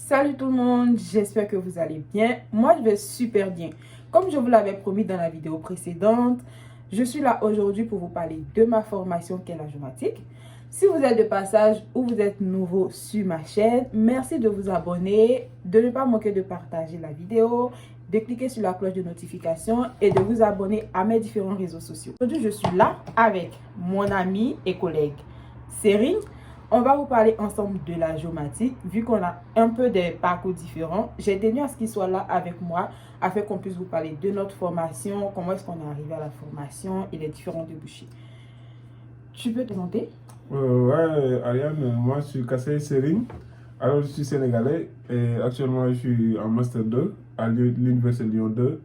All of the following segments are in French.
Salut tout le monde, j'espère que vous allez bien. Moi, je vais super bien. Comme je vous l'avais promis dans la vidéo précédente, je suis là aujourd'hui pour vous parler de ma formation qu'est la géomatique. Si vous êtes de passage ou vous êtes nouveau sur ma chaîne, merci de vous abonner, de ne pas manquer de partager la vidéo, de cliquer sur la cloche de notification et de vous abonner à mes différents réseaux sociaux. Aujourd'hui, je suis là avec mon ami et collègue Serine. On va vous parler ensemble de la géomatique. Vu qu'on a un peu des parcours différents, j'ai tenu à ce qu'il soit là avec moi afin qu'on puisse vous parler de notre formation, comment est-ce qu'on est arrivé à la formation et les différents débouchés. Tu peux te présenter? Ouais, Ariane, moi je suis Kassé Serine. Alors je suis sénégalais et actuellement je suis en Master 2 à l'Université Lyon 2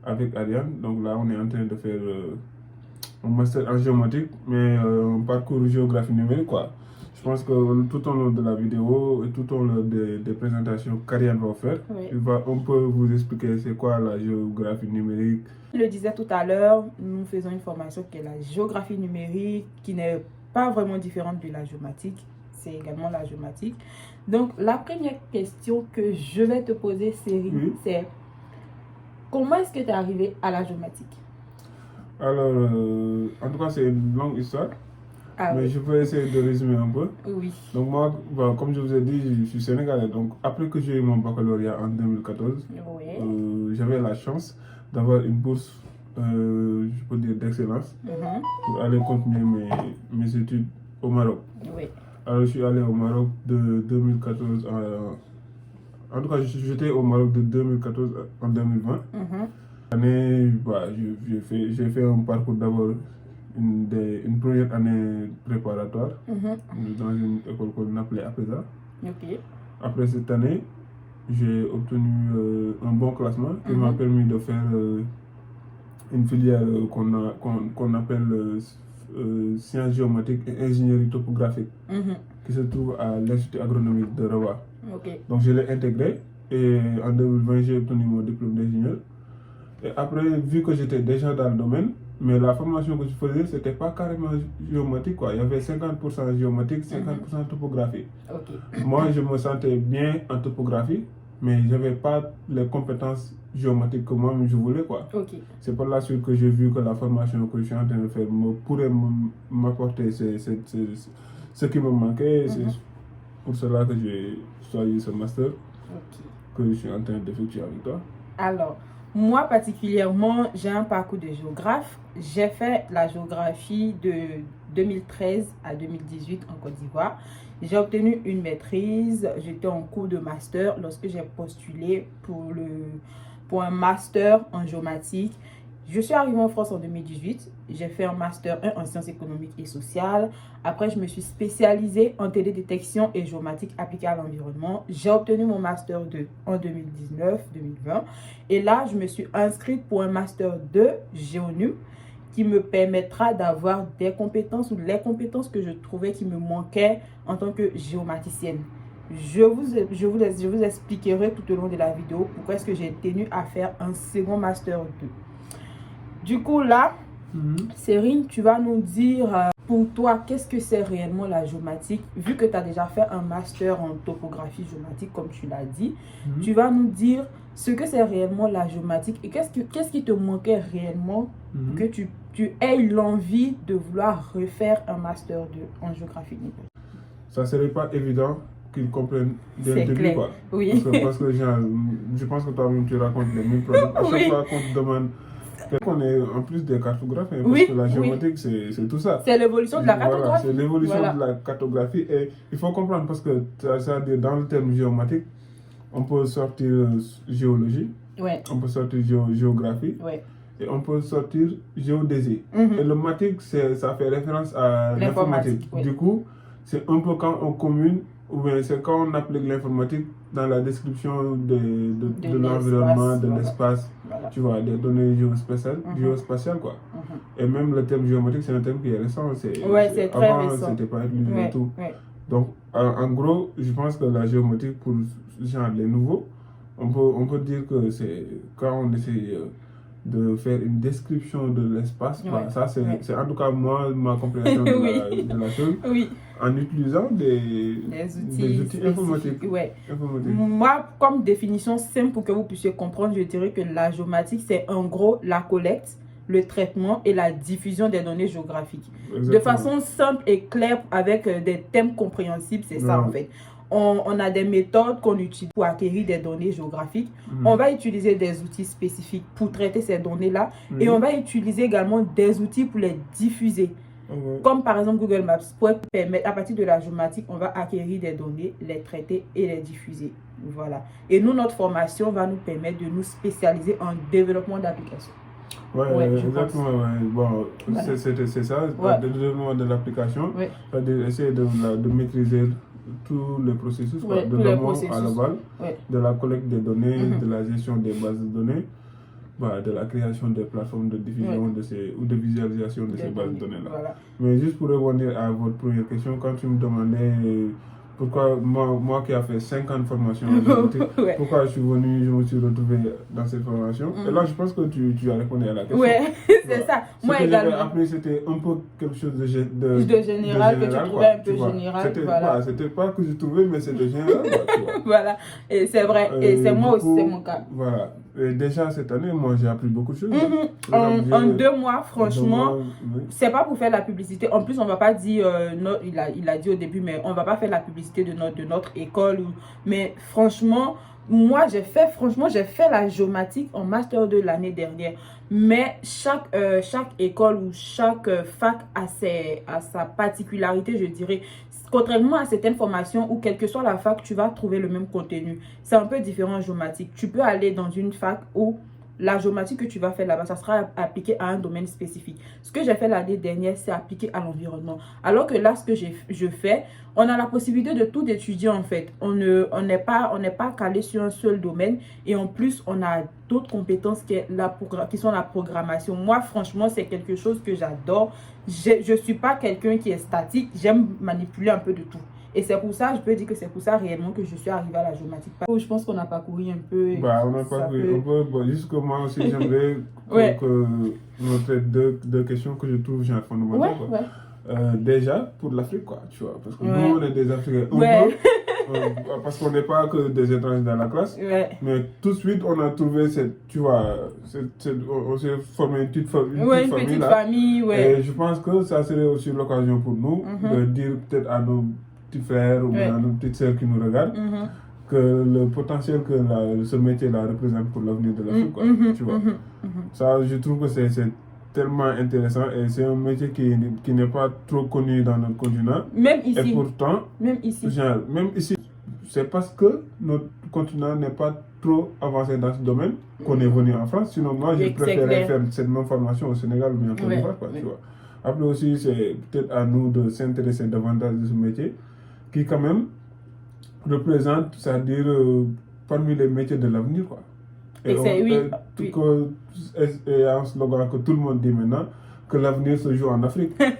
avec Ariane. Donc là on est en train de faire un Master en géomatique, mais un parcours géographie numérique quoi. Je pense que tout au long de la vidéo et tout au long des présentations qu'Ariane va faire, Oui. il va un peu vous expliquer c'est quoi la géographie numérique. Je le disais tout à l'heure, nous faisons une formation qui est la géographie numérique, qui n'est pas vraiment différente de la géomatique. C'est également la géomatique. Donc, la première question que je vais te poser, Serine, Oui. c'est comment est-ce que tu es arrivé à la géomatique? Alors, en tout cas, c'est une longue histoire. Ah Mais oui. je peux essayer de résumer un peu. Oui. Donc moi, comme je vous ai dit, je suis sénégalais. Donc après que j'ai eu mon baccalauréat en 2014, Oui. j'avais la chance d'avoir une bourse, je peux dire, d'excellence pour aller continuer mes études au Maroc. Oui. Alors je suis allé au Maroc de 2014 en tout cas, j'étais au Maroc de 2014 en 2020. Année, j'ai fait un parcours d'abord, une première année préparatoire dans une école qu'on appelait APESA. Ok. Après cette année, j'ai obtenu un bon classement qui m'a permis de faire une filière qu'on appelle sciences géomatiques et ingénierie topographique qui se trouve à l'Institut agronomique de Rabat. Ok. Donc je l'ai intégré et en 2020 j'ai obtenu mon diplôme d'ingénieur. Et après, vu que j'étais déjà dans le domaine, mais la formation que je faisais, c'était pas carrément géomatique quoi. Il y avait 50% géomatique, 50% topographie. Ok. Moi, je me sentais bien en topographie, mais je n'avais pas les compétences géomatiques que moi-même je voulais quoi. Ok. C'est par la suite que j'ai vu que la formation que je suis en train de faire pourrait m'apporter ce qui me manquait. C'est pour cela que j'ai choisi ce master que je suis en train d'effectuer avec toi. Alors, moi particulièrement, j'ai un parcours de géographe. J'ai fait la géographie de 2013 à 2018 en Côte d'Ivoire. J'ai obtenu une maîtrise. J'étais en cours de master lorsque j'ai postulé pour un master en géomatique. Je suis arrivée en France en 2018. J'ai fait un master 1 en sciences économiques et sociales. Après, je me suis spécialisée en télédétection et géomatique appliquée à l'environnement. J'ai obtenu mon master 2 en 2019-2020. Et là, je me suis inscrite pour un master 2 Géonum qui me permettra d'avoir des compétences ou les compétences que je trouvais qui me manquaient en tant que géomaticienne. Je vous expliquerai tout au long de la vidéo pourquoi est-ce que j'ai tenu à faire un second master 2. Du coup, là, Serine, tu vas nous dire pour toi, qu'est-ce que c'est réellement la géomatique? Vu que tu as déjà fait un master en topographie géomatique, comme tu l'as dit, tu vas nous dire ce que c'est réellement la géomatique et qu'est-ce qui te manquait réellement pour que tu aies l'envie de vouloir refaire un master en géographie numérique. Ça ne serait pas évident qu'ils comprennent dès le début quoi. Oui. Parce que je pense que toi-même tu racontes les mêmes problèmes. À chaque fois qu'on te demande, on est en plus des cartographes, hein, parce que la géomatique c'est tout ça. C'est l'évolution de la cartographie. Voilà, c'est l'évolution de la cartographie et il faut comprendre parce que dans le terme géomatique, on peut sortir géologie, on peut sortir géographie. Et on peut sortir géodésie. Et le matique, ça fait référence à l'informatique. Du coup, c'est un peu quand on commune, ou bien c'est quand on applique l'informatique dans la description de l'environnement, de l'espace, tu vois, des données géospatiales quoi. Et même le terme géomatique, c'est un terme qui est récent. C'est très récent. Avant, c'était pas utilisé et tout. Donc, en gros, je pense que la géométrie, pour genre les nouveaux, on peut dire que c'est quand on essaie de faire une description de l'espace. Ça, c'est en tout cas moi, ma compréhension de la chose. En utilisant des outils informatiques. Moi, comme définition simple pour que vous puissiez comprendre, je dirais que la géomatique, c'est en gros la collecte, le traitement et la diffusion des données géographiques. Exactement. De façon simple et claire, avec des thèmes compréhensibles, c'est ça en fait. On a des méthodes qu'on utilise pour acquérir des données géographiques. On va utiliser des outils spécifiques pour traiter ces données-là. Et on va utiliser également des outils pour les diffuser. Comme par exemple Google Maps, pour permettre, à partir de la géomatique, on va acquérir des données, les traiter et les diffuser. Voilà. Et nous, notre formation va nous permettre de nous spécialiser en développement d'applications. Exactement. Bon, c'est ça, le développement de l'application. C'est-à-dire essayer de maîtriser tous les processus, de l'amont à l'aval, de la collecte des données, de la gestion des bases de données, de la création des plateformes de diffusion ou de visualisation de ces bases de données-là. Mais juste pour revenir à votre première question, quand tu me demandais pourquoi moi qui ai fait 5 ans de formation en géométrie, pourquoi je suis venu, je me suis retrouvé dans cette formation. Et là, je pense que tu as répondu à la question. C'est ça. Moi que également. Après, c'était un peu quelque chose de général, que tu trouvais un peu général. C'était pas que je trouvais, mais c'était général. Voilà, et c'est vrai. Et c'est moi aussi, c'est mon cas. Voilà. Et déjà cette année, moi j'ai appris beaucoup de choses. En 2 mois, franchement, c'est pas pour faire la publicité. En plus, on va pas dire, il a dit au début, mais on va pas faire la publicité de notre école. Mais franchement, moi j'ai fait la géomatique en master 2 l'année dernière. Mais chaque école ou chaque fac a sa particularité, je dirais. Contrairement à certaines formations où, quelle que soit la fac, tu vas trouver le même contenu. C'est un peu différent en géomatique. Tu peux aller dans une fac où la géomatique que tu vas faire là-bas, ça sera appliqué à un domaine spécifique. Ce que j'ai fait l'année dernière, c'est appliqué à l'environnement. Alors que là, ce que je fais, on a la possibilité de tout étudier en fait. On n'est pas calé sur un seul domaine. Et en plus, on a d'autres compétences qui sont la programmation. Moi, franchement, c'est quelque chose que j'adore. Je ne suis pas quelqu'un qui est statique. J'aime manipuler un peu de tout. Et c'est pour ça, je peux dire que c'est pour ça réellement que je suis arrivée à la géomatique. Je pense qu'on a parcouru un peu. On a parcouru un peu. Bon, juste que moi aussi, j'aimerais que nous traite deux questions que je trouve fondamentales. Déjà, pour l'Afrique, tu vois. Parce que nous, on est des Africains parce qu'on n'est pas que des étrangers dans la classe. Mais tout de suite, on a trouvé on s'est formé une petite famille. Et je pense que ça serait aussi l'occasion pour nous de dire peut-être à nos petits frères ou à nos petites sœurs qui nous regardent que le potentiel que ce métier-là représente pour l'avenir de l'Afrique, tu vois. Ça, je trouve que c'est tellement intéressant et c'est un métier qui n'est pas trop connu dans notre continent. Même ici. Et pourtant, même ici, c'est parce que notre continent n'est pas trop avancé dans ce domaine qu'on est venu en France. Sinon, moi, je préférerais faire cette même formation au Sénégal ou bien en Côte d'Ivoire, tu vois. Après aussi, c'est peut-être à nous de s'intéresser davantage de ce métier qui quand même représente, c'est-à-dire parmi les métiers de l'avenir, quoi. Et un slogan que tout le monde dit maintenant, que l'avenir se joue en Afrique. Et vu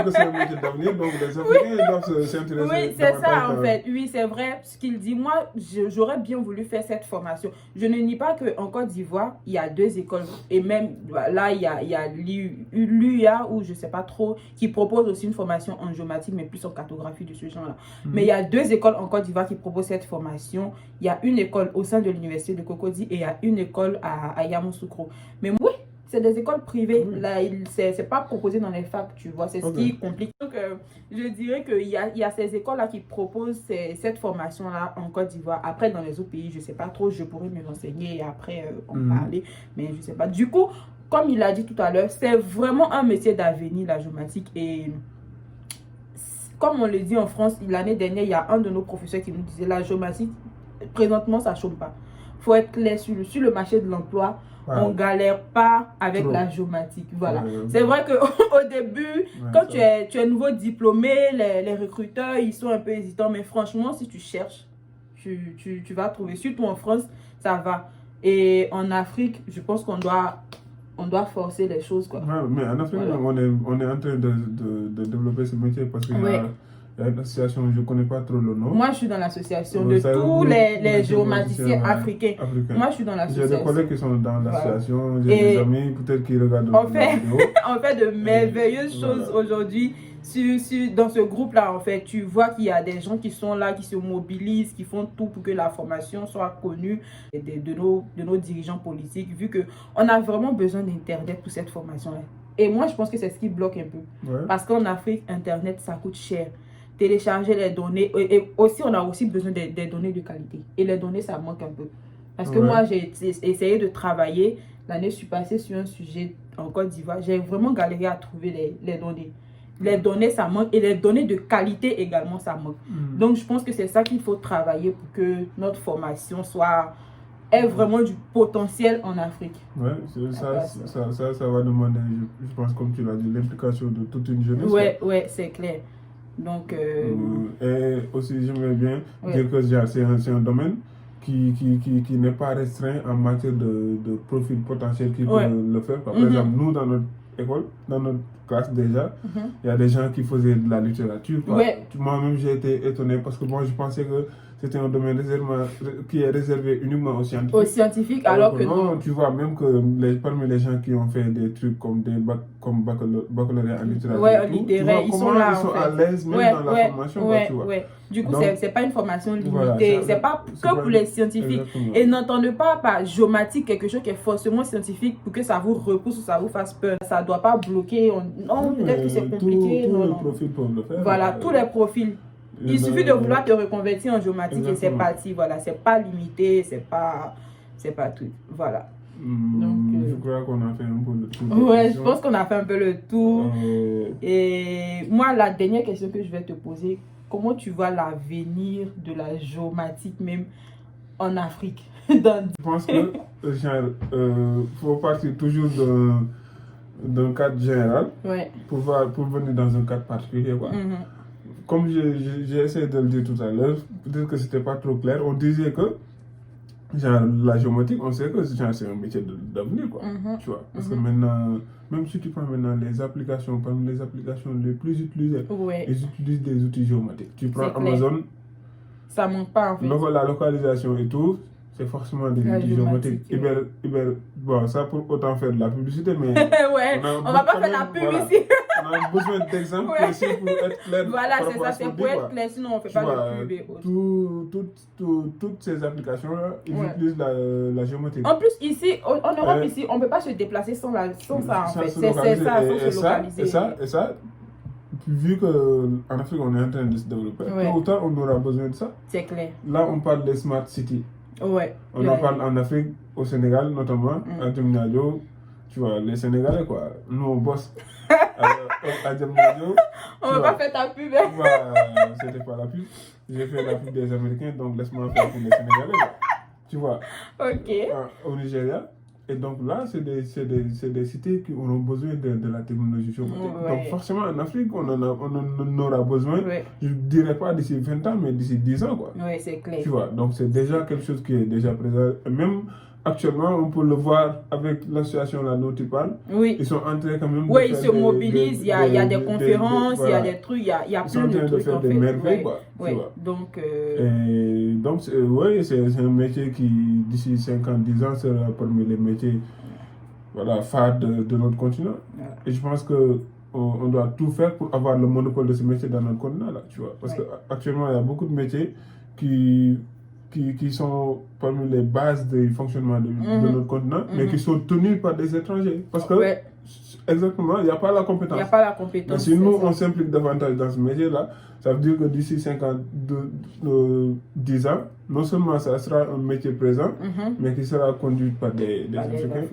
que c'est un métier d'avenir, donc les Africains doivent s'intéresser. Oui, c'est ça en fait. Oui, c'est vrai ce qu'il dit. Moi, j'aurais bien voulu faire cette formation. Je ne nie pas qu'en Côte d'Ivoire, il y a 2 écoles. Et même là, il y a l'UIA, ou je ne sais pas trop, qui propose aussi une formation en géomatique, mais plus en cartographie de ce genre-là. Mais il y a 2 écoles en Côte d'Ivoire qui proposent cette formation. Il y a une école au sein de l'université de Cocody et il y a une école à Yamoussoukro. Mais oui, c'est des écoles privées. Là, c'est pas proposé dans les facs, tu vois. C'est ce qui complique. Donc, je dirais qu'il y a ces écoles-là qui proposent cette formation-là en Côte d'Ivoire. Après, dans les autres pays, je sais pas trop. Je pourrais me renseigner et après en parler. Mais je sais pas. Du coup, comme il a dit tout à l'heure, c'est vraiment un métier d'avenir, la géomatique. Et comme on le dit en France, l'année dernière, il y a un de nos professeurs qui nous disait la géomatique, présentement, ça ne chôme pas. Il faut être clair sur le marché de l'emploi. On ne galère pas avec la géomatique. Voilà. C'est vrai qu'au début, quand tu es nouveau diplômé, les recruteurs, ils sont un peu hésitants. Mais franchement, si tu cherches, tu vas trouver. Surtout en France, ça va. Et en Afrique, je pense qu'on doit forcer les choses, quoi. Mais en Afrique, on est en train de développer ce métier parce qu'il Il y a une association, je ne connais pas trop le nom. Moi, je suis dans l'association de tous les géomaticiens africains. Moi, je suis dans l'association. J'ai des collègues qui sont dans l'association, j'ai des amis peut-être qui regardent on fait de merveilleuses choses aujourd'hui. Dans ce groupe-là, en fait, tu vois qu'il y a des gens qui sont là, qui se mobilisent, qui font tout pour que la formation soit connue de nos dirigeants politiques, vu qu'on a vraiment besoin d'Internet pour cette formation-là. Et moi, je pense que c'est ce qui bloque un peu. Parce qu'en Afrique, Internet, ça coûte cher. Télécharger les données, et aussi, on a aussi besoin des données de qualité. Et les données, ça manque un peu. Parce que moi, j'ai essayé de travailler. L'année, je suis passée sur un sujet en Côte d'Ivoire. J'ai vraiment galéré à trouver les données. Les données, ça manque. Et les données de qualité également, ça manque. Donc, je pense que c'est ça qu'il faut travailler pour que notre formation ait vraiment du potentiel en Afrique. Oui, ça va demander, je pense, comme tu l'as dit, l'implication de toute une jeunesse. Oui, c'est clair. Donc, et aussi, j'aimerais bien dire que c'est un domaine qui n'est pas restreint en matière de profil potentiel qui peut le faire. Par exemple, nous, dans notre école, dans notre classe déjà, il y a des gens qui faisaient de la littérature. Moi-même, j'ai été étonné parce que moi, je pensais que c'était un domaine qui est réservé uniquement aux scientifiques. Aux scientifiques, alors que non. Tu vois, même que parmi les gens qui ont fait des trucs comme baccalauréat en littérature, ils sont là, ils sont à l'aise même dans la formation. Tu vois. Du coup, c'est pas une formation limitée. C'est pas que pour les scientifiques. Exactement. Et n'entendez pas par géomatique quelque chose qui est forcément scientifique pour que ça vous repousse ou ça vous fasse peur. Ça ne doit pas bloquer. Non, peut-être que c'est compliqué. Tous les profils peuvent le faire. Voilà, tous les profils. Il suffit de vouloir te reconvertir en géomatique et c'est parti. Voilà, c'est pas limité, c'est pas tout. Voilà. Donc, je crois qu'on a fait un peu le tour. Ouais, je pense qu'on a fait un peu le tour. Et moi, la dernière question que je vais te poser, comment tu vois l'avenir de la géomatique même en Afrique? Je pense que faut partir toujours d'un cadre général pour venir dans un cadre particulier. Comme j'ai essayé de le dire tout à l'heure, peut-être que c'était pas trop clair, on disait que la géomatique, on sait que c'est un métier d'avenir, tu vois. Parce que maintenant, même si tu prends maintenant les applications, parmi les applications les plus utilisées, ils utilisent des outils géomatiques. Tu prends Amazon, ça manque pas en fait. La localisation et tout, c'est forcément des outils géomatiques. Bon, ça pour autant faire de la publicité, mais on va pas faire la pub ici. On a besoin d'exemples précis pour être clair. Voilà, c'est ça, c'est pour être clair, sinon on ne fait pas de pub. Toutes ces applications-là, ils utilisent la géométrie. En plus, ici, en Europe, ici, on ne peut pas se déplacer sans ça, en fait. C'est ça, il faut se localiser. Et ça, vu qu'en Afrique, on est en train de se développer, tôt ou tard, on aura besoin de ça. C'est clair. Là, on parle des smart cities. On en parle en Afrique, au Sénégal notamment, à Djamnadio. Tu vois, les Sénégalais, quoi. Nous, on bosse à Djamnadio. On ne va pas faire ta pub. C'était pas la pub. J'ai fait la pub des Américains, donc laisse-moi faire pour les Sénégalais. Tu vois. Au Nigeria. Et donc là, c'est des cités qui auront besoin de la technologie géomatique. Donc forcément, en Afrique, on en aura besoin. Je ne dirais pas d'ici 20 ans, mais d'ici 10 ans. Oui, c'est clair. Tu vois, donc c'est déjà quelque chose qui est déjà présent. Même actuellement, on peut le voir avec l'association là dont tu parles. Ils sont en train quand même de ils se mobilisent, il y a des conférences, il y a des trucs, il y a plein de trucs. Ils sont en train de faire des merveilles, tu vois. Donc, c'est un métier qui, d'ici 50-10 ans, sera parmi les métiers phares de notre continent. Et je pense qu'on doit tout faire pour avoir le monopole de ce métier dans notre continent, là, tu vois. Parce qu'actuellement, il y a beaucoup de métiers qui sont parmi les bases du fonctionnement de notre continent, mais qui sont tenus par des étrangers. Parce que, exactement, il n'y a pas la compétence. Il n'y a pas la compétence. Mais si nous, on s'implique davantage dans ce métier-là, ça veut dire que d'ici 10 ans, non seulement ça sera un métier présent, mais qui sera conduit par des Africains.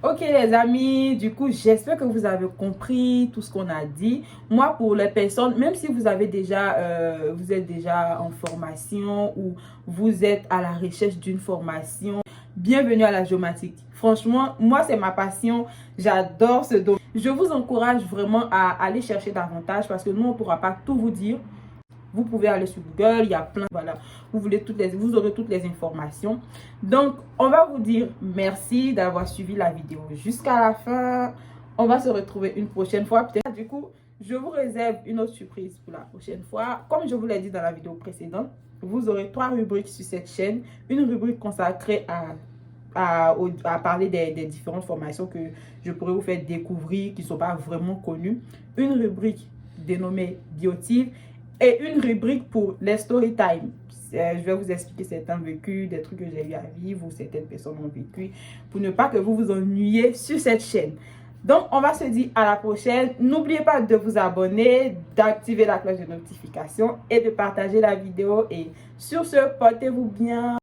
Ok les amis, du coup j'espère que vous avez compris tout ce qu'on a dit. Moi pour les personnes, même si vous êtes déjà en formation ou vous êtes à la recherche d'une formation, bienvenue à la géomatique. Franchement, moi c'est ma passion, j'adore ce domaine. Je vous encourage vraiment à aller chercher davantage parce que nous on ne pourra pas tout vous dire. Vous pouvez aller sur Google, il y a plein, vous aurez toutes les informations. Donc, on va vous dire merci d'avoir suivi la vidéo jusqu'à la fin. On va se retrouver une prochaine fois. Peut-être, du coup, je vous réserve une autre surprise pour la prochaine fois. Comme je vous l'ai dit dans la vidéo précédente, vous aurez 3 rubriques sur cette chaîne. Une rubrique consacrée à parler des différentes formations que je pourrais vous faire découvrir, qui ne sont pas vraiment connues. Une rubrique dénommée Biotive et une rubrique pour les story time. Je vais vous expliquer certains vécus, des trucs que j'ai eu à vivre ou certaines personnes ont vécu, pour ne pas que vous vous ennuyiez sur cette chaîne. Donc, on va se dire à la prochaine. N'oubliez pas de vous abonner, d'activer la cloche de notification et de partager la vidéo. Et sur ce, portez-vous bien.